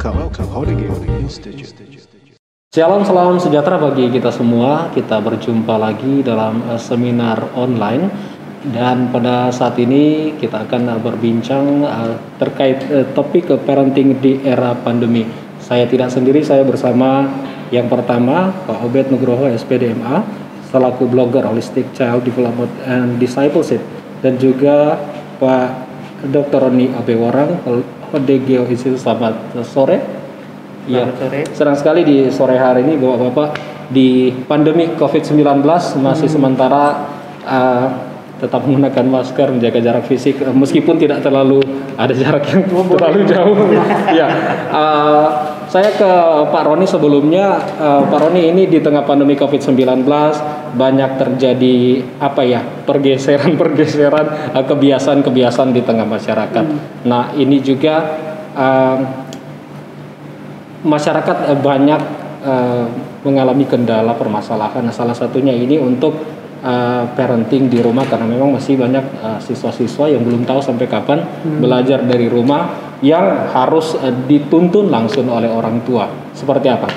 Welcome to Hodegeo Institute. Shalom, salam sejahtera bagi kita semua. Kita berjumpa lagi dalam seminar online. Dan pada saat ini kita akan berbincang terkait topik parenting di era pandemi. Saya tidak sendiri, saya bersama yang pertama Pak Obed Nugroho SPDMA selaku blogger Holistic Child Development and Discipleship, dan juga Pak Dr. Roni Abewarang Hodegeo Institute. Selamat sore. Ya, senang sekali di sore hari ini Bapak-bapak di pandemi COVID-19 masih sementara tetap menggunakan masker, menjaga jarak fisik meskipun tidak terlalu ada jarak yang terlalu jauh. Ya, saya ke Pak Roni sebelumnya. Pak Roni, ini di tengah pandemi COVID-19 banyak terjadi pergeseran kebiasaan di tengah masyarakat. Nah, ini juga masyarakat banyak mengalami kendala permasalahan. Nah, salah satunya ini untuk parenting di rumah, karena memang masih banyak siswa-siswa yang belum tahu sampai kapan belajar dari rumah yang harus dituntun langsung oleh orang tua. Seperti apa?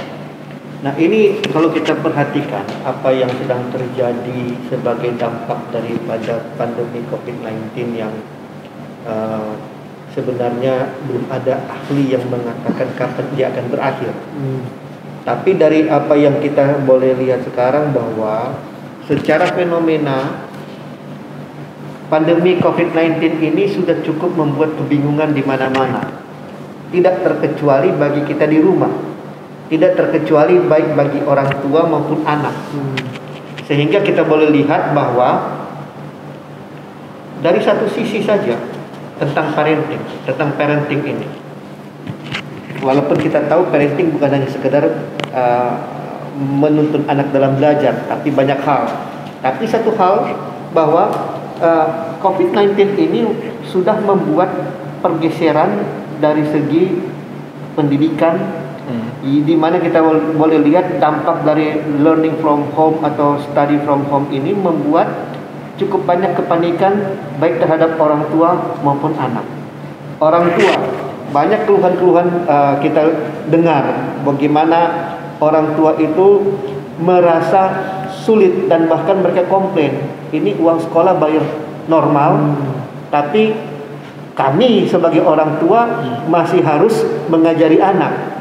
Nah, ini kalau kita perhatikan apa yang sedang terjadi sebagai dampak daripada pandemi COVID-19 yang sebenarnya belum ada ahli yang mengatakan kapan dia akan berakhir. Tapi dari apa yang kita boleh lihat sekarang bahwa secara fenomena pandemi COVID-19 ini sudah cukup membuat kebingungan di mana-mana. Tidak terkecuali bagi kita di rumah. Tidak terkecuali baik bagi orang tua maupun anak. Sehingga kita boleh lihat bahwa dari satu sisi saja tentang parenting ini. Walaupun kita tahu parenting bukan hanya sekedar menuntun anak dalam belajar, tapi banyak hal. Tapi satu hal bahwa COVID-19 ini sudah membuat pergeseran dari segi pendidikan, di mana kita boleh lihat dampak dari learning from home atau study from home ini membuat cukup banyak kepanikan baik terhadap orang tua maupun anak. Orang tua, banyak keluhan-keluhan kita dengar bagaimana orang tua itu merasa sulit dan bahkan mereka komplain, ini uang sekolah bayar normal, tapi kami sebagai orang tua masih harus mengajari anak.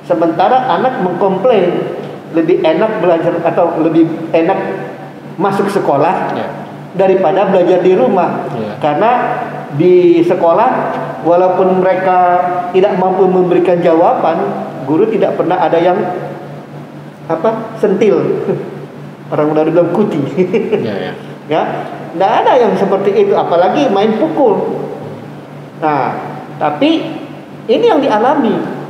Sementara anak mengkomplain lebih enak belajar atau lebih enak masuk sekolah daripada belajar di rumah. Karena di sekolah walaupun mereka tidak mampu memberikan jawaban, guru tidak pernah ada yang sentil. Orang udah bilang kuti. Ya, nggak ada yang seperti itu, apalagi main pukul. Nah, tapi ini yang dialami.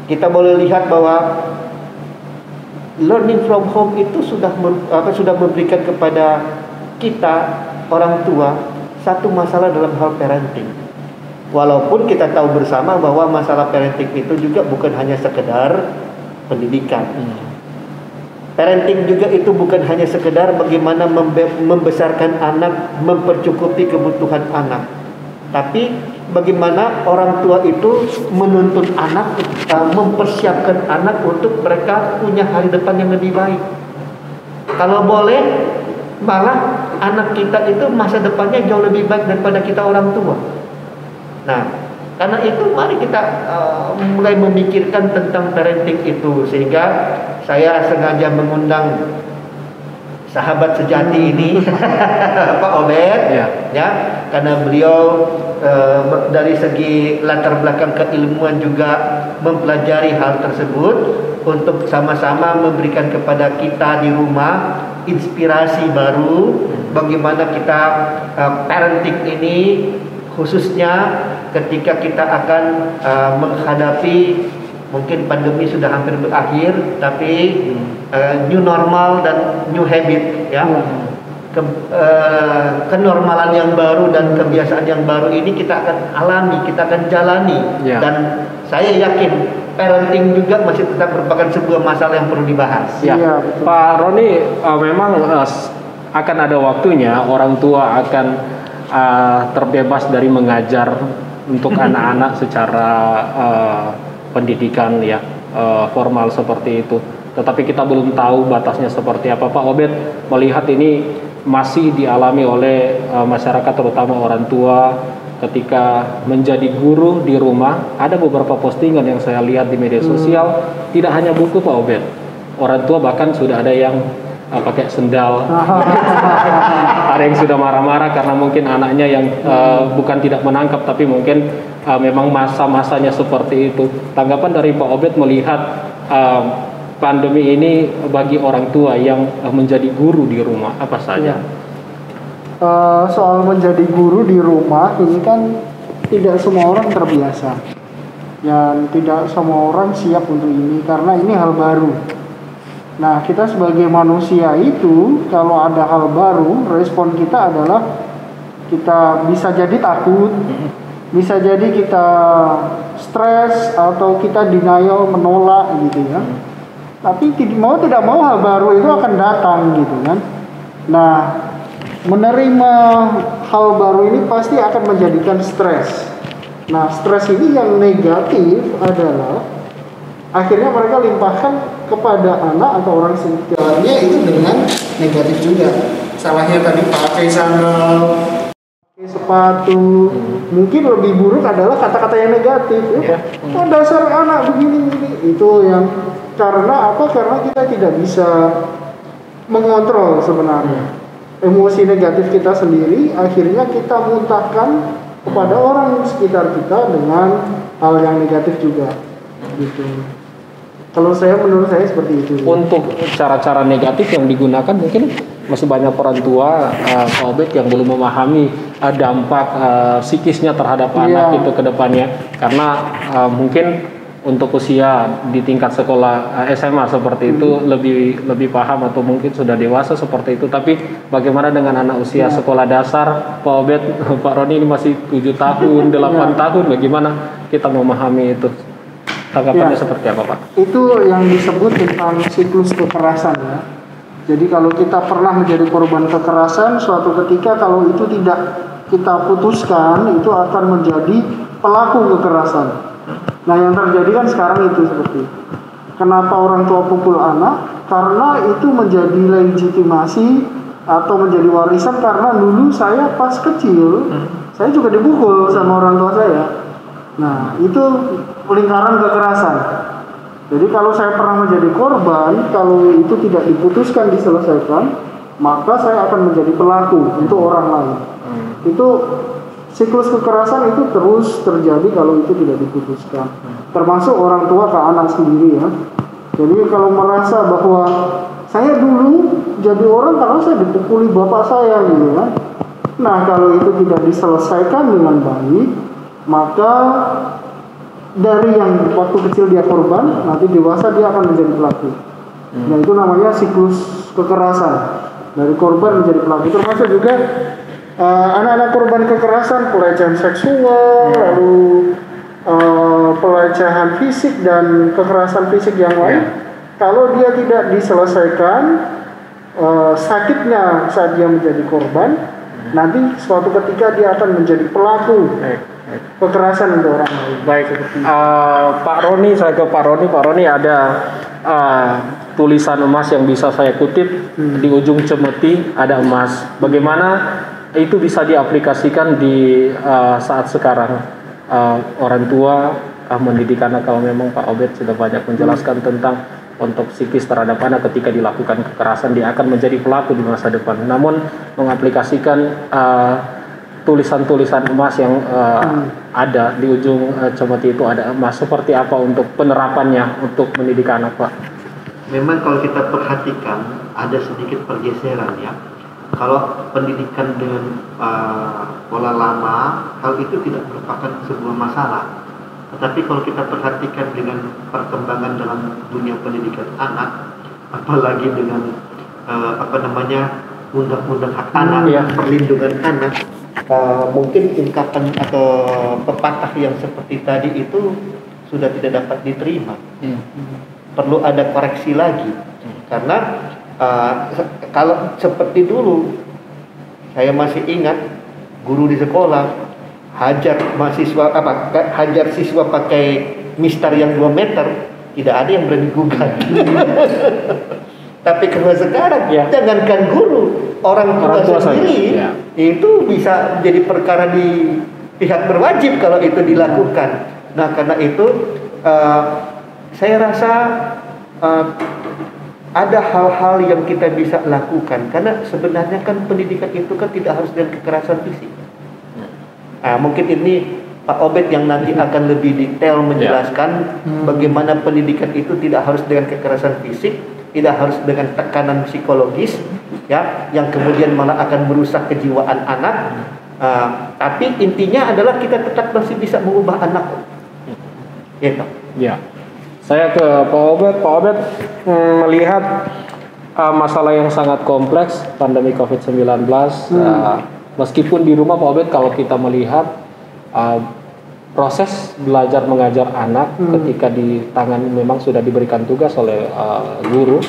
Kita boleh lihat bahwa learning from home itu sudah memberikan kepada kita orang tua satu masalah dalam hal parenting. Walaupun kita tahu bersama bahwa masalah parenting itu juga bukan hanya sekedar pendidikan. Parenting juga itu bukan hanya sekedar bagaimana membesarkan anak, mempercukupi kebutuhan anak, tapi bagaimana orang tua itu menuntun anak, mempersiapkan anak untuk mereka punya hari depan yang lebih baik. Kalau boleh, malah anak kita itu masa depannya jauh lebih baik daripada kita orang tua. Nah, karena itu mari kita mulai memikirkan tentang parenting itu. Sehingga saya sengaja mengundang sahabat sejati ini Pak Obed, ya, karena beliau dari segi latar belakang keilmuan juga mempelajari hal tersebut untuk sama-sama memberikan kepada kita di rumah inspirasi baru bagaimana kita parenting ini, khususnya ketika kita akan menghadapi mungkin pandemi sudah hampir berakhir, tapi new normal dan new habit, ya, kenormalan yang baru dan kebiasaan yang baru ini kita akan alami, kita akan jalani, dan saya yakin parenting juga masih tetap merupakan sebuah masalah yang perlu dibahas. Pak Roni, memang akan ada waktunya orang tua akan terbebas dari mengajar untuk anak-anak secara pendidikan ya formal seperti itu. Tetapi kita belum tahu batasnya seperti apa. Pak Obed melihat ini masih dialami oleh masyarakat, terutama orang tua ketika menjadi guru di rumah. Ada beberapa postingan yang saya lihat di media sosial, tidak hanya buku Pak Obed, orang tua bahkan sudah ada yang pakai sendal. Ada yang sudah marah-marah karena mungkin anaknya yang bukan tidak menangkap, tapi mungkin memang masa-masanya seperti itu. Tanggapan dari Pak Obed melihat pandemi ini bagi orang tua yang menjadi guru di rumah apa saja? Soal menjadi guru di rumah ini kan tidak semua orang terbiasa dan tidak semua orang siap untuk ini karena ini hal baru. Nah, kita sebagai manusia itu kalau ada hal baru, respon kita adalah kita bisa jadi takut, bisa jadi kita stres atau kita denial, menolak gitu ya. Tapi mau tidak mau hal baru itu akan datang gitu kan. Nah, menerima hal baru ini pasti akan menjadikan stres. Nah, stres ini yang negatif adalah akhirnya mereka limpahkan kepada anak atau orang sekitarnya itu dengan negatif juga. Salahnya tadi pakai sandal, pakai sepatu. Mungkin lebih buruk adalah kata-kata yang negatif ya. Oh, dasar anak begini. Itu yang karena apa? Karena kita tidak bisa mengontrol sebenarnya emosi negatif kita sendiri, akhirnya kita muntahkan kepada orang sekitar kita dengan hal yang negatif juga gitu. Kalau menurut saya seperti itu. Untuk cara-cara negatif yang digunakan mungkin masih banyak orang tua Pak Obed yang belum memahami dampak psikisnya terhadap anak itu ke depannya, karena mungkin untuk usia di tingkat sekolah SMA seperti itu lebih paham atau mungkin sudah dewasa seperti itu. Tapi bagaimana dengan anak usia sekolah dasar, Pak Obed, Pak Roni ini masih 7 tahun, 8 tahun, bagaimana kita memahami itu? Tanggapannya seperti apa, Pak? Itu yang disebut tentang siklus kekerasan ya. Jadi kalau kita pernah menjadi korban kekerasan, suatu ketika kalau itu tidak kita putuskan, itu akan menjadi pelaku kekerasan. Nah, yang terjadi kan sekarang itu seperti kenapa orang tua pukul anak? Karena itu menjadi legitimasi atau menjadi warisan karena dulu saya pas kecil, saya juga dipukul sama orang tua saya. Nah, itu lingkaran kekerasan. Jadi kalau saya pernah menjadi korban, kalau itu tidak diputuskan diselesaikan, maka saya akan menjadi pelaku untuk orang lain. Itu siklus kekerasan itu terus terjadi kalau itu tidak diputuskan. Termasuk orang tua ke anak sendiri ya. Jadi kalau merasa bahwa saya dulu jadi orang kalau saya dipukuli bapak saya gitu kan. Nah, kalau itu tidak diselesaikan dengan baik, maka dari yang waktu kecil dia korban, nanti dewasa dia akan menjadi pelaku. Nah, itu namanya siklus kekerasan. Dari korban menjadi pelaku. Termasuk juga anak-anak korban kekerasan, pelecehan seksual, lalu pelecehan fisik dan kekerasan fisik yang lain. Kalau dia tidak diselesaikan sakitnya saat dia menjadi korban, nanti suatu ketika dia akan menjadi pelaku kekerasan untuk orang lain. Baik, Pak Roni, saya ke Pak Roni. Pak Roni, ada tulisan emas yang bisa saya kutip di ujung cemeti ada emas. Bagaimana itu bisa diaplikasikan di saat sekarang orang tua mendidik anak? Kalau memang Pak Obed sudah banyak menjelaskan tentang untuk psikis terhadap anak ketika dilakukan kekerasan, dia akan menjadi pelaku di masa depan. Namun mengaplikasikan tulisan-tulisan emas yang ada di ujung cemeti itu ada emas, seperti apa untuk penerapannya untuk mendidik anak, Pak? Memang kalau kita perhatikan ada sedikit pergeseran ya. Kalau pendidikan dengan pola lama, hal itu tidak merupakan sebuah masalah. Tetapi kalau kita perhatikan dengan perkembangan dalam dunia pendidikan anak, apalagi dengan undang-undang hak anak, perlindungan anak, mungkin ungkapan atau pepatah yang seperti tadi itu sudah tidak dapat diterima. Perlu ada koreksi lagi, karena kalau seperti dulu, saya masih ingat guru di sekolah hajar mahasiswa hajar siswa pakai mistar yang 2 meter, tidak ada yang berani gugat. Tapi kalau sekarang jangankan guru, orang tua sendiri itu bisa jadi perkara di pihak berwajib kalau itu dilakukan. Nah, karena itu saya rasa ada hal-hal yang kita bisa lakukan, karena sebenarnya kan pendidikan itu kan tidak harus dengan kekerasan fisik. Mungkin ini Pak Obed yang nanti akan lebih detail menjelaskan bagaimana pendidikan itu tidak harus dengan kekerasan fisik, tidak harus dengan tekanan psikologis, ya, yang kemudian malah akan merusak kejiwaan anak. Tapi intinya adalah kita tetap masih bisa mengubah anak. Gitu. Ya. Saya ke Pak Obed. Pak Obed melihat masalah yang sangat kompleks, pandemi COVID-19. Meskipun di rumah Pak Obed, kalau kita melihat proses belajar mengajar anak ketika di tangan memang sudah diberikan tugas oleh guru,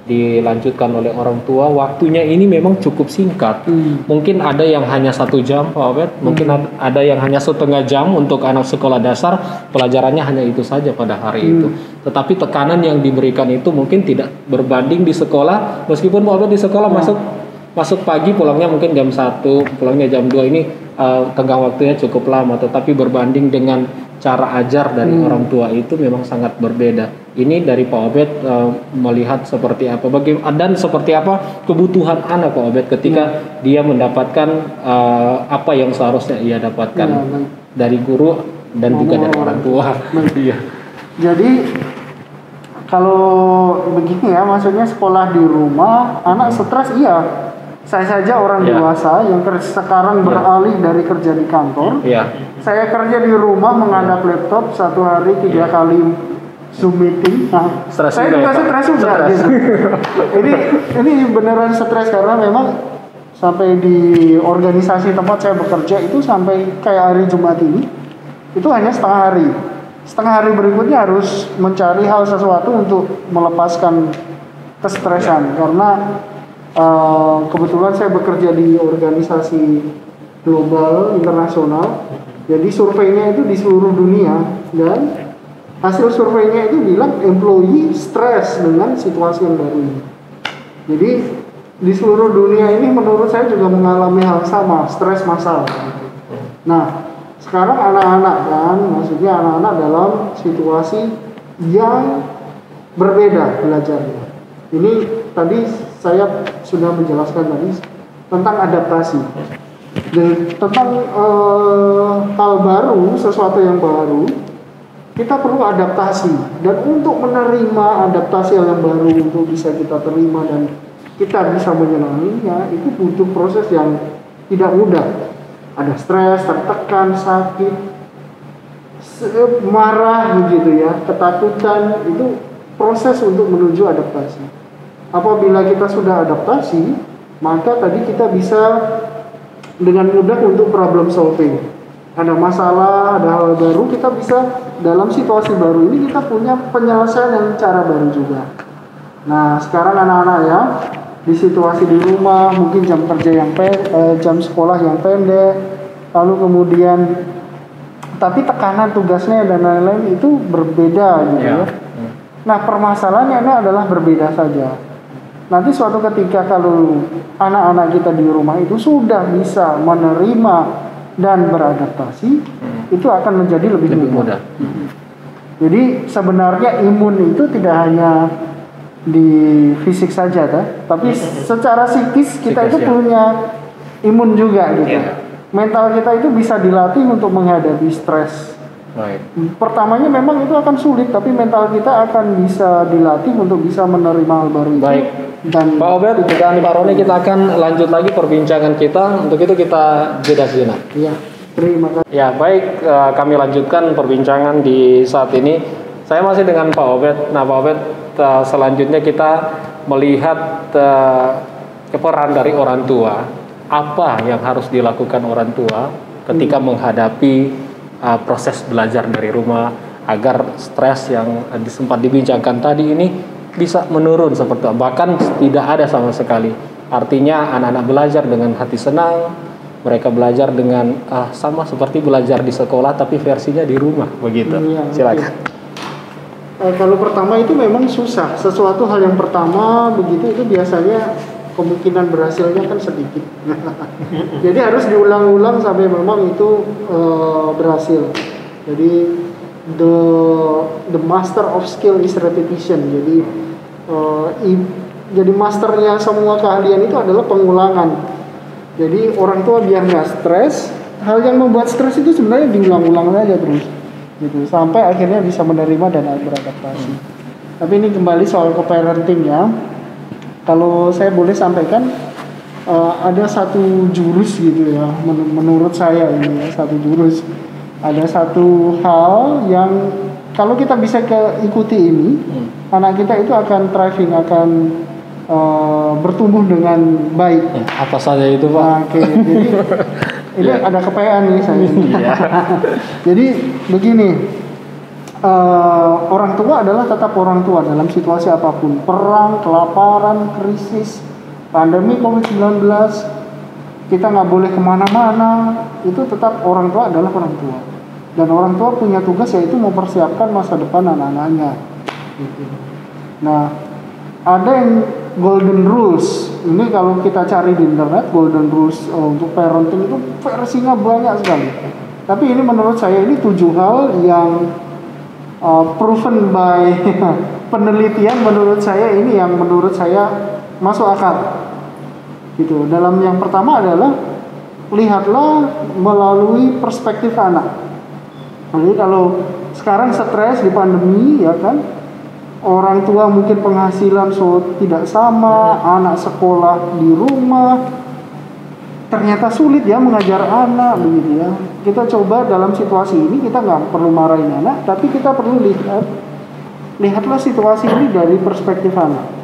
dilanjutkan oleh orang tua, waktunya ini memang cukup singkat. Mungkin ada yang hanya 1 jam Pak Obed, mungkin ada yang hanya setengah jam untuk anak sekolah dasar, pelajarannya hanya itu saja pada hari itu. Tetapi tekanan yang diberikan itu mungkin tidak berbanding di sekolah. Meskipun Pak Obed di sekolah masuk pagi, pulangnya mungkin jam 1, pulangnya jam 2, ini tenggang waktunya cukup lama, tetapi berbanding dengan cara ajar dari orang tua itu memang sangat berbeda. Ini dari Pak Obed melihat seperti apa, dan seperti apa kebutuhan anak Pak Obed ketika dia mendapatkan apa yang seharusnya ia dapatkan dari guru dan juga dari orang tua. Iya. Jadi kalau begini ya, maksudnya sekolah di rumah, anak stres, iya. Saya saja orang dewasa yang sekarang beralih dari kerja di kantor. Saya kerja di rumah menghadap laptop 1 hari 3 kali Zoom meeting. Nah, saya juga stres juga gitu. Ini beneran stres karena memang sampai di organisasi tempat saya bekerja itu sampai kayak hari Jumat ini itu hanya setengah hari. Setengah hari berikutnya harus mencari hal sesuatu untuk melepaskan kestresan karena kebetulan saya bekerja di organisasi global internasional, jadi surveinya itu di seluruh dunia dan hasil surveinya itu bilang employee stres dengan situasi yang baru ini. Jadi di seluruh dunia ini menurut saya juga mengalami hal sama, stres massal. Nah, sekarang anak-anak kan, maksudnya anak-anak dalam situasi yang berbeda belajarnya. Ini tadi saya sudah menjelaskan tadi tentang adaptasi dan tentang hal baru, sesuatu yang baru, kita perlu adaptasi. Dan untuk menerima adaptasi yang baru, untuk bisa kita terima dan kita bisa menyenanginya, itu butuh proses yang tidak mudah. Ada stres, tertekan, sakit, marah begitu ya, ketakutan, itu proses untuk menuju adaptasi. Apabila kita sudah adaptasi, maka tadi kita bisa dengan mudah untuk problem solving. Ada masalah, ada hal baru, kita bisa dalam situasi baru ini kita punya penyelesaian yang cara baru juga. Nah, sekarang anak-anak ya di situasi di rumah, mungkin jam kerja yang jam sekolah yang pendek, lalu kemudian tapi tekanan tugasnya dan lain-lain itu berbeda gitu ya. Nah, permasalahannya ini adalah berbeda saja. Nanti suatu ketika kalau anak-anak kita di rumah itu sudah bisa menerima dan beradaptasi, itu akan menjadi lebih mudah. Jadi sebenarnya imun itu tidak hanya di fisik saja, tapi secara psikis kita itu punya imun juga gitu. Mental kita itu bisa dilatih untuk menghadapi stres. Pertamanya memang itu akan sulit, tapi mental kita akan bisa dilatih untuk bisa menerima hal baru itu. Dan Pak Obed dan Pak Roni, kita akan lanjut lagi perbincangan kita. Untuk itu kita jeda sejenak. Iya, terima kasih. Ya, baik, kami lanjutkan perbincangan di saat ini. Saya masih dengan Pak Obed. Nah, Pak Obed, selanjutnya kita melihat peran dari orang tua. Apa yang harus dilakukan orang tua ketika menghadapi proses belajar dari rumah agar stres yang sempat dibincangkan tadi ini bisa menurun seperti itu, bahkan tidak ada sama sekali. Artinya anak-anak belajar dengan hati senang, mereka belajar dengan sama seperti belajar di sekolah tapi versinya di rumah begitu. Iya, Silakan. Kalau pertama itu memang susah. Sesuatu hal yang pertama begitu itu biasanya kemungkinan berhasilnya kan sedikit. Jadi harus diulang-ulang sampai memang itu berhasil. Jadi the master of skill is repetition. Jadi masternya semua keahlian itu adalah pengulangan. Jadi orang tua biar nggak stres, hal yang membuat stres itu sebenarnya diulang-ulang saja terus, gitu sampai akhirnya bisa menerima dan beradaptasi. Tapi ini kembali soal co-parenting ya. Kalau saya boleh sampaikan, ada satu jurus gitu ya, menurut saya ini ya, satu jurus. Ada satu hal yang kalau kita bisa ikuti ini, anak kita itu akan thriving, akan bertumbuh dengan baik. Apa saja itu, Pak? Nah, oke. Jadi ini ada kepean nih saya. Jadi begini, orang tua adalah tetap orang tua dalam situasi apapun, perang, kelaparan, krisis, pandemi COVID-19, kita nggak boleh kemana-mana, itu tetap orang tua adalah orang tua. Dan orang tua punya tugas yaitu mempersiapkan masa depan anak-anaknya. Gitu. Nah, ada yang golden rules. Ini kalau kita cari di internet, golden rules untuk parenting itu versinya banyak sekali. Tapi ini menurut saya ini 7 hal yang proven by penelitian. Menurut saya ini yang menurut saya masuk akal. Gitu. Dalam yang pertama adalah lihatlah melalui perspektif anak. Jadi kalau sekarang stres di pandemi ya kan, orang tua mungkin penghasilan tidak sama, anak sekolah di rumah, ternyata sulit ya mengajar anak begitu ya. Kita coba dalam situasi ini kita nggak perlu marahin anak, tapi kita perlu lihatlah situasi ini dari perspektif anak.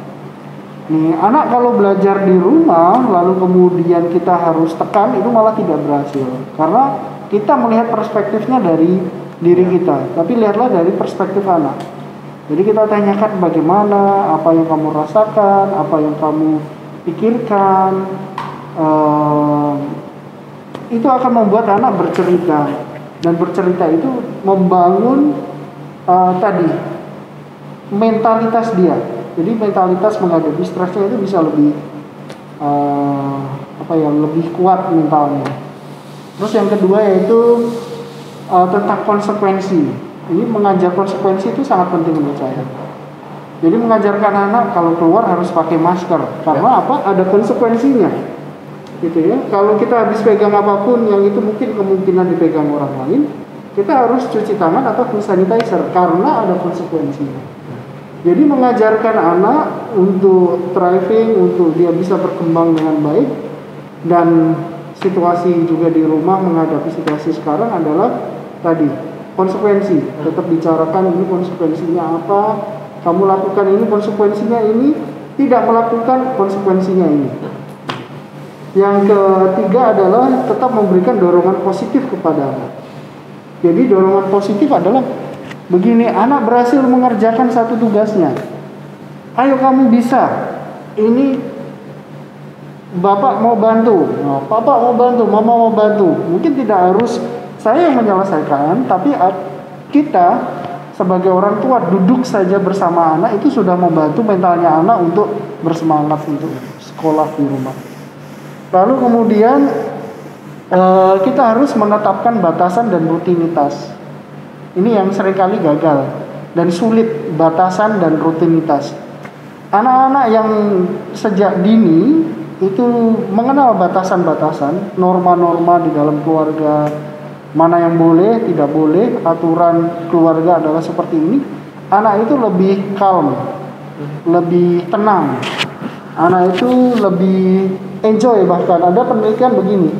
Nih, anak kalau belajar di rumah lalu kemudian kita harus tekan, itu malah tidak berhasil. Karena kita melihat perspektifnya dari diri kita, tapi lihatlah dari perspektif anak. Jadi kita tanyakan bagaimana, apa yang kamu rasakan, apa yang kamu pikirkan. Itu akan membuat anak bercerita, dan bercerita itu membangun mentalitas dia. Jadi mentalitas menghadapi stresnya itu bisa lebih lebih kuat mentalnya. Terus yang kedua yaitu tentang konsekuensi. Ini mengajar konsekuensi itu sangat penting menurut saya. Jadi mengajarkan anak kalau keluar harus pakai masker. Karena apa? Ada konsekuensinya. Gitu ya. Kalau kita habis pegang apapun yang itu mungkin kemungkinan dipegang orang lain, kita harus cuci tangan atau hand sanitizer karena ada konsekuensinya. Jadi mengajarkan anak untuk thriving, untuk dia bisa berkembang dengan baik, dan situasi juga di rumah menghadapi situasi sekarang adalah tadi konsekuensi. Tetap bicarakan ini konsekuensinya apa, kamu lakukan ini konsekuensinya ini, tidak melakukan konsekuensinya ini. Yang ketiga adalah tetap memberikan dorongan positif kepada anak. Jadi dorongan positif adalah begini, anak berhasil mengerjakan satu tugasnya, ayo kamu bisa, ini bapak mau bantu, papa mau bantu, mama mau bantu. Mungkin tidak harus saya yang menyelesaikan, tapi kita sebagai orang tua duduk saja bersama anak itu sudah membantu mentalnya anak untuk bersemangat untuk sekolah di rumah. Lalu kemudian kita harus menetapkan batasan dan rutinitas. Ini yang seringkali gagal dan sulit, batasan dan rutinitas. Anak-anak yang sejak dini itu mengenal batasan-batasan, norma-norma di dalam keluarga, mana yang boleh, tidak boleh, aturan keluarga adalah seperti ini. Anak itu lebih calm, lebih tenang. Anak itu lebih enjoy. Bahkan ada penelitian begini,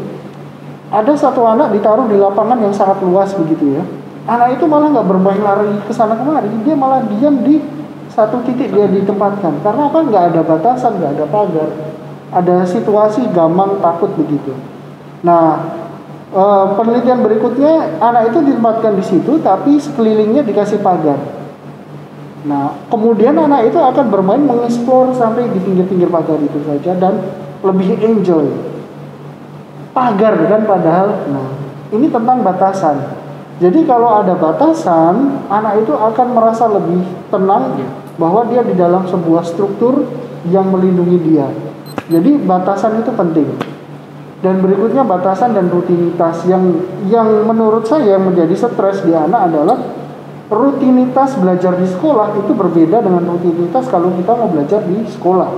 ada satu anak ditaruh di lapangan yang sangat luas begitu ya. Anak itu malah nggak bermain lari ke sana kemari, dia malah diam di satu titik dia ditempatkan. Karena apa? Nggak ada batasan, nggak ada pagar. Ada situasi gampang takut begitu. Nah, penelitian berikutnya anak itu ditempatkan di situ, tapi sekelilingnya dikasih pagar. Nah, kemudian anak itu akan bermain mengeksplor sampai di pinggir-pinggir pagar itu saja dan lebih enjoy. pagar kan, padahal ini tentang batasan. Jadi kalau ada batasan, anak itu akan merasa lebih tenang bahwa dia di dalam sebuah struktur yang melindungi dia. Jadi batasan itu penting. Dan berikutnya batasan dan rutinitas yang menurut saya menjadi stres di anak adalah rutinitas belajar di sekolah itu berbeda dengan rutinitas kalau kita mau belajar di sekolah.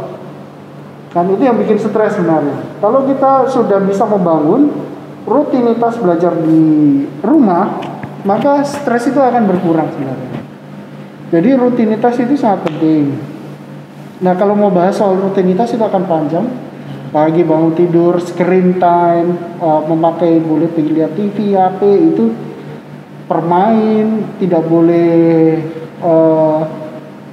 Kan itu yang bikin stres sebenarnya. Kalau kita sudah bisa membangun rutinitas belajar di rumah, maka stres itu akan berkurang sebenarnya. Jadi rutinitas itu sangat penting. Nah, kalau mau bahas soal rutinitas itu akan panjang. Pagi bangun tidur, screen time, memakai boleh lihat TV, HP itu permain, tidak boleh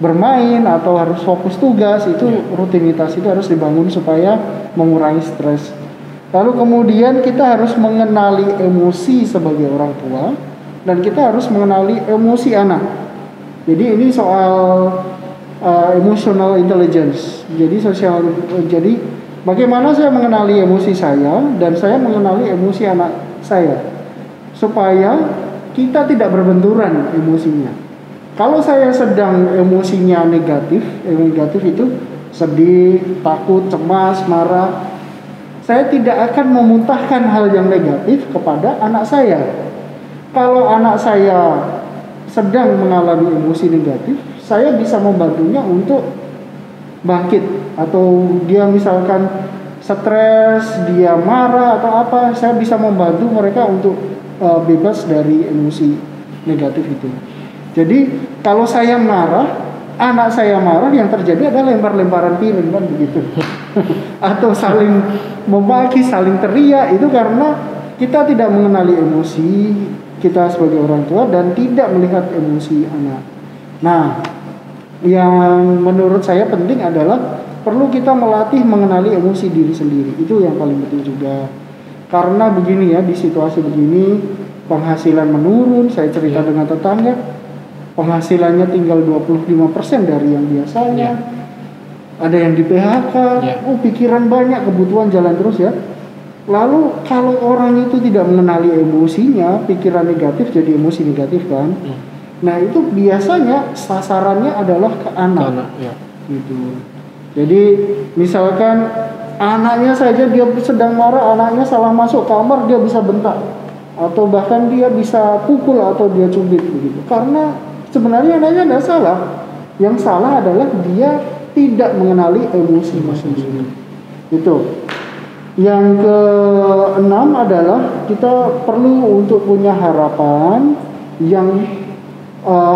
bermain atau harus fokus tugas, itu rutinitas itu harus dibangun supaya mengurangi stres. Lalu kemudian kita harus mengenali emosi sebagai orang tua dan kita harus mengenali emosi anak. Jadi ini soal emotional intelligence. Jadi bagaimana saya mengenali emosi saya dan saya mengenali emosi anak saya supaya kita tidak berbenturan emosinya. Kalau saya sedang emosinya negatif itu sedih, takut, cemas, marah, saya tidak akan memuntahkan hal yang negatif kepada anak saya. Kalau anak saya sedang mengalami emosi negatif, saya bisa membantunya untuk bangkit, atau dia misalkan stres, dia marah atau apa, saya bisa membantu mereka untuk bebas dari emosi negatif itu. Jadi kalau saya marah, anak saya marah, yang terjadi adalah lempar-lemparan piring kan begitu. Atau saling memaki, saling teriak, itu karena kita tidak mengenali emosi kita sebagai orang tua dan tidak melihat emosi anak. Nah, yang menurut saya penting adalah perlu kita melatih mengenali emosi diri sendiri. Itu yang paling penting juga. Karena begini ya, di situasi begini penghasilan menurun, saya cerita dengan tetangga, penghasilannya tinggal 25% dari yang biasanya. Ada yang di PHK, pikiran banyak, kebutuhan jalan terus ya. Lalu kalau orang itu tidak mengenali emosinya, pikiran negatif jadi emosi negatif kan. Nah itu biasanya sasarannya adalah ke anak. Gitu. Jadi misalkan anaknya saja dia sedang marah, anaknya salah masuk kamar, dia bisa bentak, atau bahkan dia bisa pukul atau dia cubit begitu. Karena sebenarnya anaknya tidak salah. Yang salah adalah dia tidak mengenali emosi sendiri. Itu. Yang keenam adalah kita perlu untuk punya harapan yang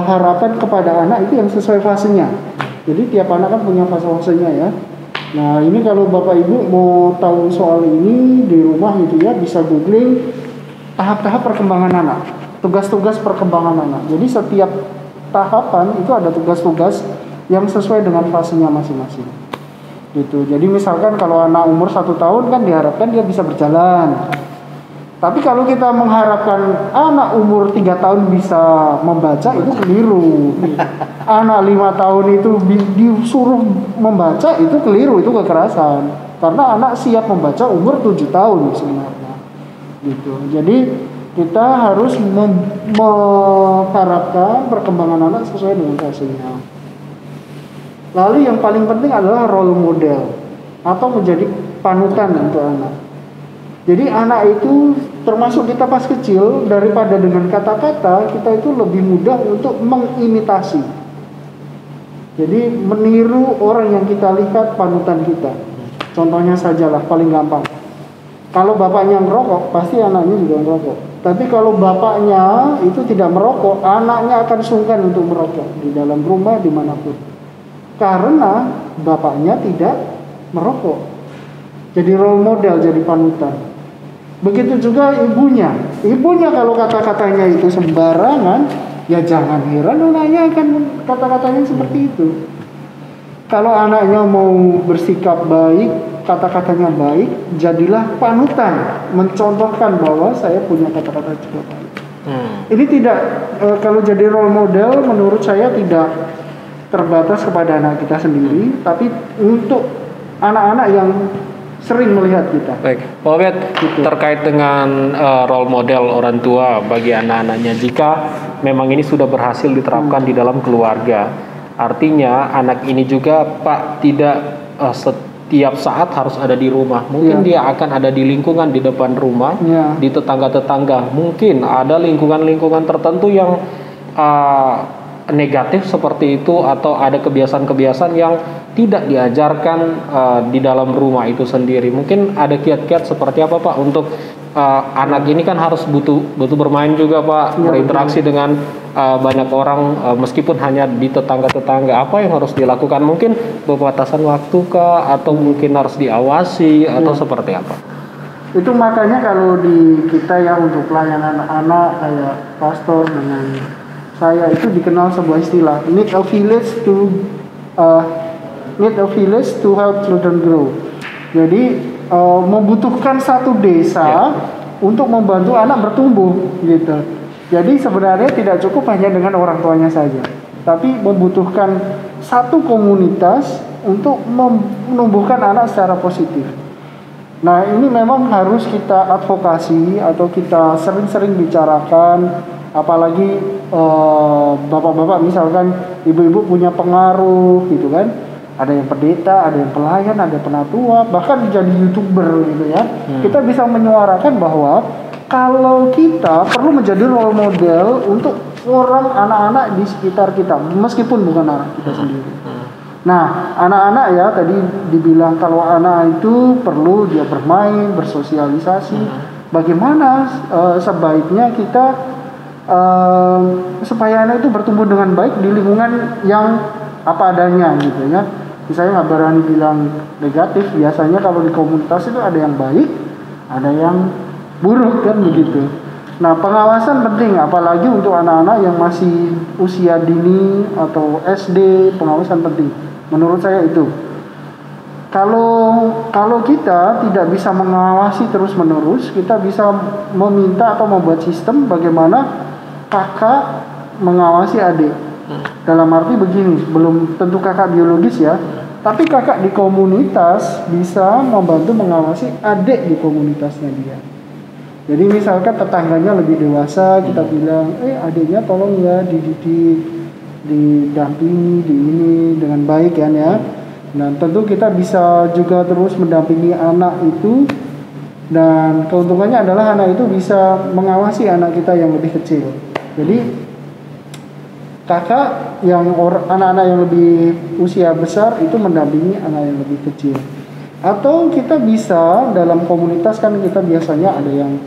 harapan kepada anak itu yang sesuai fasenya. Jadi tiap anak kan punya fase-fasenya ya. Nah ini kalau Bapak Ibu mau tahu soal ini di rumah gitu ya, bisa googling tahap-tahap perkembangan anak, tugas-tugas perkembangan anak. Jadi setiap tahapan itu ada tugas-tugas yang sesuai dengan fasenya masing-masing. Gitu. Jadi misalkan kalau anak umur 1 tahun kan diharapkan dia bisa berjalan. Tapi kalau kita mengharapkan anak umur 3 tahun bisa membaca, itu keliru. Anak 5 tahun itu disuruh membaca, itu keliru, itu kekerasan. Karena anak siap membaca umur 7 tahun sebenarnya. Gitu. Jadi kita harus mengharapkan perkembangan anak sesuai dengan fasenya. Lalu yang paling penting adalah role model atau menjadi panutan untuk anak. Jadi anak itu termasuk kita pas kecil, daripada dengan kata-kata, kita itu lebih mudah untuk mengimitasi. Jadi meniru orang yang kita lihat panutan kita. Contohnya sajalah paling gampang. Kalau bapaknya ngerokok, pasti anaknya juga ngerokok. Tapi kalau bapaknya itu tidak merokok, anaknya akan sungkan untuk merokok di dalam rumah dimanapun. Karena bapaknya tidak merokok. Jadi role model, jadi panutan. Begitu juga ibunya. Ibunya kalau kata-katanya itu sembarangan, ya jangan heran anaknya akan kata-katanya seperti itu. Kalau anaknya mau bersikap baik, kata-katanya baik, jadilah panutan, mencontohkan bahwa saya punya kata-kata juga baik. Ini tidak, kalau jadi role model menurut saya tidak terbatas kepada anak kita sendiri, tapi untuk anak-anak yang sering melihat kita. Baik, Pak Obed, terkait dengan role model orang tua bagi anak-anaknya, jika memang ini sudah berhasil diterapkan di dalam keluarga, artinya anak ini juga Pak tidak setiap saat harus ada di rumah. Mungkin dia akan ada di lingkungan di depan rumah, di tetangga-tetangga. Mungkin ada lingkungan-lingkungan tertentu yang negatif seperti itu, atau ada kebiasaan-kebiasaan yang tidak diajarkan di dalam rumah itu sendiri. Mungkin ada kiat-kiat seperti apa Pak untuk anak ini kan harus butuh bermain juga Pak, berinteraksi dengan banyak orang, meskipun hanya di tetangga-tetangga. Apa yang harus dilakukan? Mungkin pembatasan waktu kah, atau mungkin harus diawasi, atau seperti apa? Itu makanya kalau di kita ya, untuk pelayanan anak kayak pastor dengan saya itu dikenal sebuah istilah, need a village to help children grow. Jadi membutuhkan satu desa untuk membantu anak bertumbuh gitu. Jadi sebenarnya tidak cukup hanya dengan orang tuanya saja, tapi membutuhkan satu komunitas untuk menumbuhkan anak secara positif. Nah, ini memang harus kita advokasi atau kita sering-sering bicarakan. Apalagi bapak-bapak misalkan, ibu-ibu punya pengaruh gitu kan, ada yang pendeta, ada yang pelayan, ada penatua, bahkan jadi YouTuber gitu ya. Kita bisa menyuarakan bahwa kalau kita perlu menjadi role model untuk orang anak-anak di sekitar kita, meskipun bukan anak kita sendiri. Nah, anak-anak ya, tadi dibilang kalau anak itu perlu dia bermain, bersosialisasi. Bagaimana sebaiknya kita supaya anak itu bertumbuh dengan baik di lingkungan yang apa adanya gitu ya. Saya nggak berani bilang negatif. Biasanya kalau di komunitas itu ada yang baik, ada yang buruk kan begitu. Nah, pengawasan penting, apalagi untuk anak-anak yang masih usia dini atau SD, pengawasan penting. Menurut saya itu. Kalau kita tidak bisa mengawasi terus-menerus, kita bisa meminta atau membuat sistem bagaimana kakak mengawasi adik. Dalam arti begini, belum tentu kakak biologis ya, tapi kakak di komunitas bisa membantu mengawasi adik di komunitasnya dia. Jadi misalkan tetangganya lebih dewasa, kita bilang, adiknya tolong ya dididik, didampingi, di ini dengan baik kan ya. Nah, tentu kita bisa juga terus mendampingi anak itu, dan keuntungannya adalah anak itu bisa mengawasi anak kita yang lebih kecil. Jadi kakak yang anak-anak yang lebih usia besar itu mendampingi anak yang lebih kecil. Atau kita bisa dalam komunitas kan, kita biasanya ada yang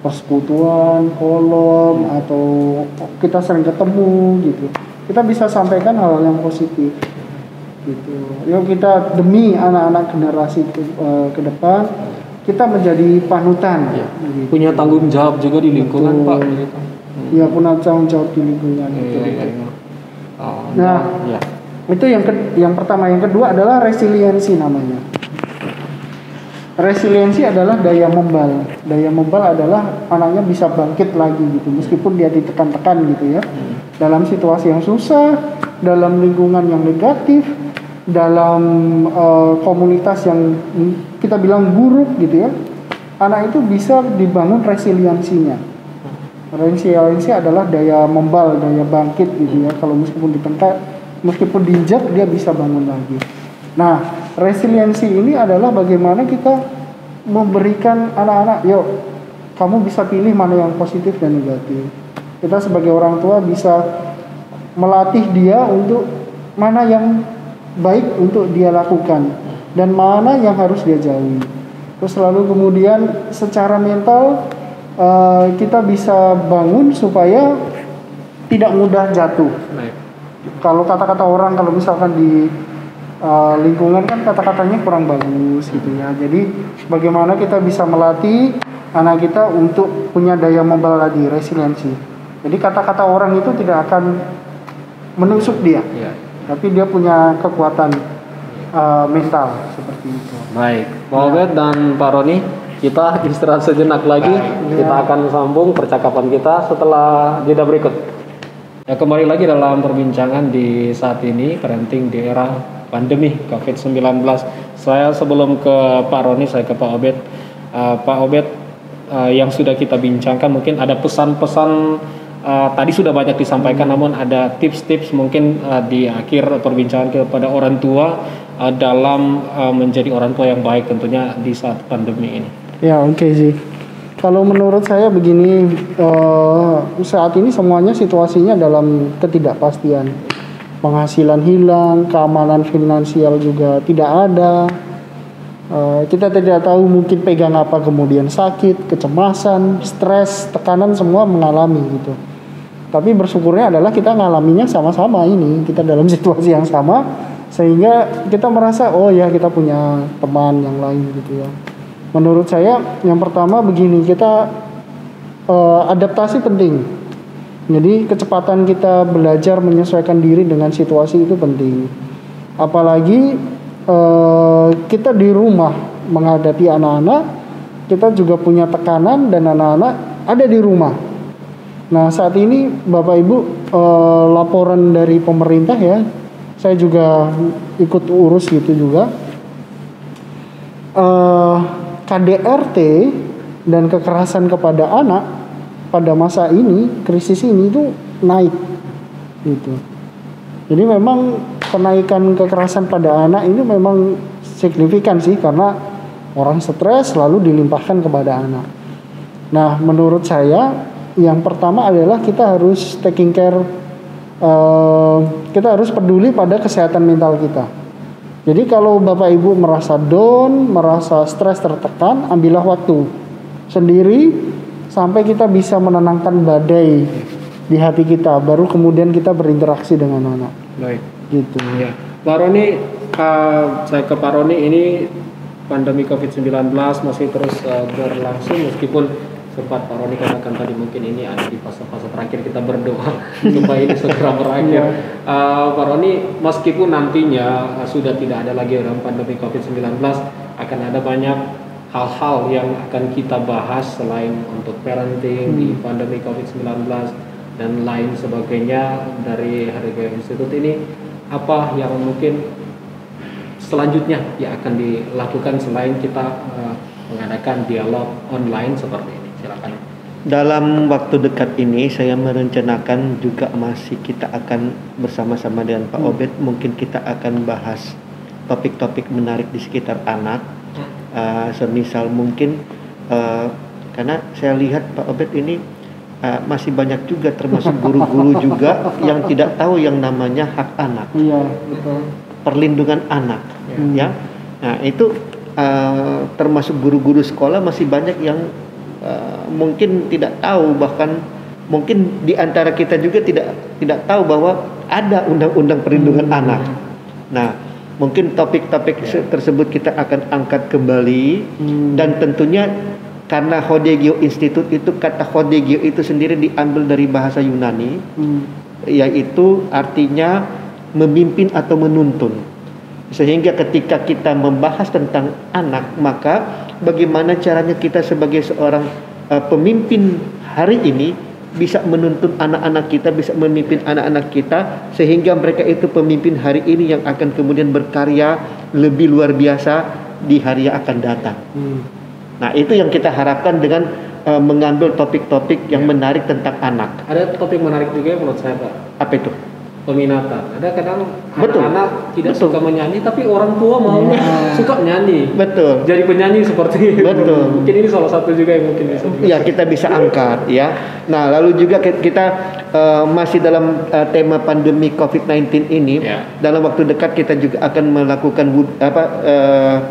persekutuan, kolom, atau kita sering ketemu gitu. Kita bisa sampaikan hal yang positif gitu. Yuk kita demi anak-anak generasi ke depan, kita menjadi panutan gitu. Punya tanggung jawab juga di lingkungan Pak gitu. Ya, punya tanggung jawab di lingkungan itu. Itu yang pertama. Yang kedua adalah resiliensi namanya. Resiliensi adalah daya membal. Daya membal adalah anaknya bisa bangkit lagi gitu, meskipun dia ditekan-tekan gitu ya. Dalam situasi yang susah, dalam lingkungan yang negatif, dalam komunitas yang kita bilang buruk gitu ya. Anak itu bisa dibangun resiliensinya. Resiliensi adalah daya membal, daya bangkit gitu ya. Kalau meskipun ditentak, meskipun diinjak, dia bisa bangun lagi. Nah, resiliensi ini adalah bagaimana kita memberikan anak-anak, yuk kamu bisa pilih mana yang positif dan negatif. Kita sebagai orang tua bisa melatih dia untuk mana yang baik untuk dia lakukan dan mana yang harus dia jauhi. Terus lalu kemudian secara mental kita bisa bangun supaya tidak mudah jatuh. Kalau kata-kata orang, kalau misalkan di lingkungan kan kata-katanya kurang bagus gitu ya. Jadi bagaimana kita bisa melatih anak kita untuk punya daya membal tadi, resiliensi. Jadi kata-kata orang itu tidak akan menusuk dia, tapi dia punya kekuatan mental seperti itu. Baik, Pak Obed dan Pak Roni, kita istirahat sejenak lagi. Kita akan sambung percakapan kita setelah jeda berikut. Ya, kembali lagi dalam perbincangan di saat ini, parenting di era pandemi COVID-19. Saya sebelum ke Pak Roni, saya ke Pak Obed. Pak Obed, yang sudah kita bincangkan mungkin ada pesan-pesan tadi sudah banyak disampaikan, namun ada tips-tips mungkin di akhir perbincangan kepada orang tua dalam menjadi orang tua yang baik tentunya di saat pandemi ini. Ya, oke sih. Kalau menurut saya begini, saat ini semuanya situasinya dalam ketidakpastian. Penghasilan hilang, keamanan finansial juga tidak ada. Kita tidak tahu mungkin pegang apa, kemudian sakit, kecemasan, stres, tekanan semua mengalami gitu. Tapi bersyukurnya adalah kita ngalaminya sama-sama ini, kita dalam situasi yang sama, sehingga kita merasa oh ya kita punya teman yang lain gitu ya. Menurut saya yang pertama begini, kita adaptasi penting. Jadi kecepatan kita belajar menyesuaikan diri dengan situasi itu penting. Apalagi kita di rumah menghadapi anak-anak, kita juga punya tekanan dan anak-anak ada di rumah. Nah saat ini Bapak Ibu, laporan dari pemerintah ya, saya juga ikut urus gitu juga. KDRT dan kekerasan kepada anak pada masa ini, krisis ini itu naik gitu. Jadi memang kenaikan kekerasan pada anak ini memang signifikan sih, karena orang stres lalu dilimpahkan kepada anak. Nah menurut saya yang pertama adalah kita harus taking care, kita harus peduli pada kesehatan mental kita. Jadi kalau Bapak Ibu merasa down, merasa stres, tertekan, ambillah waktu sendiri sampai kita bisa menenangkan badai di hati kita, baru kemudian kita berinteraksi dengan anak. Baik. Gitu. Ya. Pak Roni, saya ke Pak Roni, ini pandemi COVID-19 masih terus berlangsung, meskipun sempat Pak Roni katakan tadi mungkin ini ada di fase-fase terakhir, kita berdoa supaya ini segera berakhir. Pak Roni, meskipun nantinya sudah tidak ada lagi dalam pandemi COVID-19, akan ada banyak hal-hal yang akan kita bahas selain untuk parenting di pandemi COVID-19 dan lain sebagainya dari Harga Institut ini. Apa yang mungkin selanjutnya yang akan dilakukan selain kita mengadakan dialog online seperti ini? Silakan. Dalam waktu dekat ini saya merencanakan juga masih kita akan bersama-sama dengan Pak Obed, mungkin kita akan bahas topik-topik menarik di sekitar anak. Semisal mungkin karena saya lihat Pak Obed ini masih banyak juga termasuk guru-guru juga yang tidak tahu yang namanya hak anak. Iya, betul. Perlindungan anak, ya. Nah, itu termasuk guru-guru sekolah masih banyak yang mungkin tidak tahu, bahkan mungkin di antara kita juga tidak tahu bahwa ada undang-undang perlindungan anak. Nah, mungkin topik-topik tersebut kita akan angkat kembali dan tentunya karena Hodegio Institute itu, kata Hodegio itu sendiri diambil dari bahasa Yunani, yaitu artinya memimpin atau menuntun. Sehingga ketika kita membahas tentang anak, maka bagaimana caranya kita sebagai seorang pemimpin hari ini bisa menuntun anak-anak kita, bisa memimpin anak-anak kita, sehingga mereka itu pemimpin hari ini yang akan kemudian berkarya lebih luar biasa di hari yang akan datang. Nah, itu yang kita harapkan dengan mengambil topik-topik yang menarik tentang anak. Ada topik menarik juga menurut saya, Pak. Apa itu? Peminatan. Ada kadang Betul. anak-anak tidak suka menyanyi, tapi orang tua maunya suka menyanyi. Betul. Jadi penyanyi seperti itu. Betul. Mungkin ini salah satu juga yang mungkin bisa. Ya, kita bisa angkat ya. Nah, lalu juga kita masih dalam tema pandemi COVID-19 ini. Ya. Dalam waktu dekat kita juga akan melakukan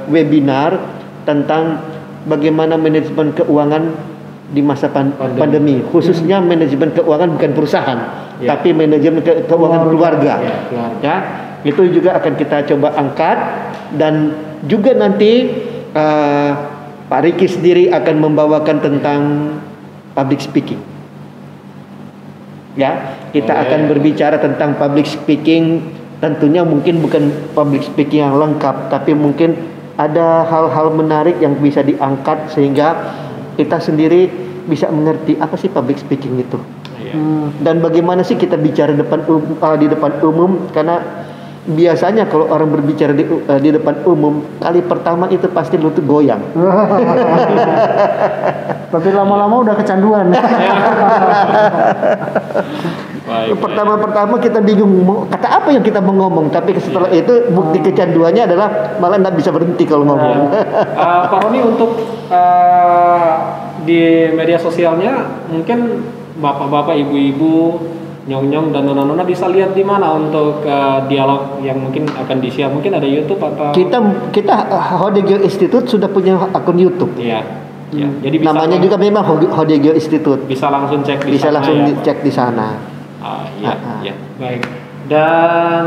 webinar tentang bagaimana manajemen keuangan di masa pandemi, khususnya manajemen keuangan bukan perusahaan, tapi manajemen keuangan keluarga. Ya, itu juga akan kita coba angkat, dan juga nanti Pak Riki sendiri akan membawakan tentang public speaking. Ya, kita akan berbicara tentang public speaking. Tentunya mungkin bukan public speaking yang lengkap, tapi mungkin ada hal-hal menarik yang bisa diangkat sehingga kita sendiri bisa mengerti apa sih public speaking itu. Dan bagaimana sih kita bicara di depan umum, karena biasanya kalau orang berbicara di depan umum, kali pertama itu pasti lutut goyang. Tapi lama-lama udah kecanduan. Pertama-pertama kita bingung kata apa yang kita mau ngomong, tapi setelah itu bukti kecanduannya adalah malah nggak bisa berhenti kalau ngomong. Pak Roni, untuk di media sosialnya mungkin bapak-bapak, ibu-ibu, nyong-nyong dan nona-nona bisa lihat di mana untuk dialog yang mungkin akan di-share? Mungkin ada YouTube atau Kita Hodegyo Institute sudah punya akun YouTube. Iya. Ya. Jadi bisa namanya juga memang Hodegyo Institute. Bisa langsung cek di bisa sana. Langsung ya, cek di sana. Iya. Baik. Dan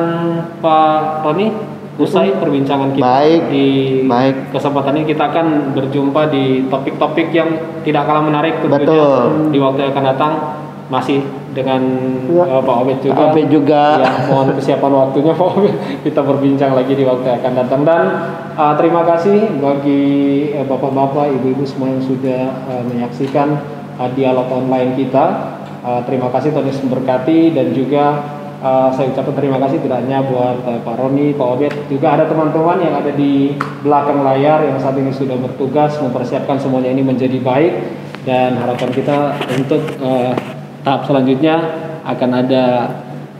Pak Roni, usai perbincangan kita baik. kesempatan ini kita akan berjumpa di topik-topik yang tidak kalah menarik tentunya di waktu yang akan datang, masih dengan Pak Obed juga. Ya, mohon kesiapan waktunya Pak Obed, kita berbincang lagi di waktu yang akan datang. Dan terima kasih bagi bapak-bapak, ibu-ibu semua yang sudah menyaksikan dialog online kita. Terima kasih, Tuhan Yesus memberkati. Dan juga saya ucapkan terima kasih tidak hanya buat Pak Roni, Pak Obed, juga ada teman-teman yang ada di belakang layar yang saat ini sudah bertugas mempersiapkan semuanya ini menjadi baik. Dan harapan kita untuk tahap selanjutnya akan ada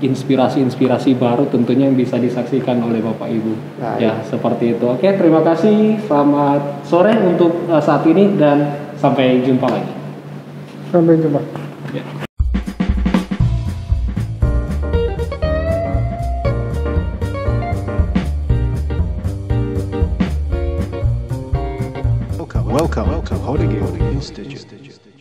inspirasi-inspirasi baru tentunya yang bisa disaksikan oleh Bapak Ibu. Ya, seperti itu. Oke, terima kasih. Selamat sore untuk saat ini dan sampai jumpa lagi. Sampai jumpa. Ya. Welcome to Hodegyo Institute.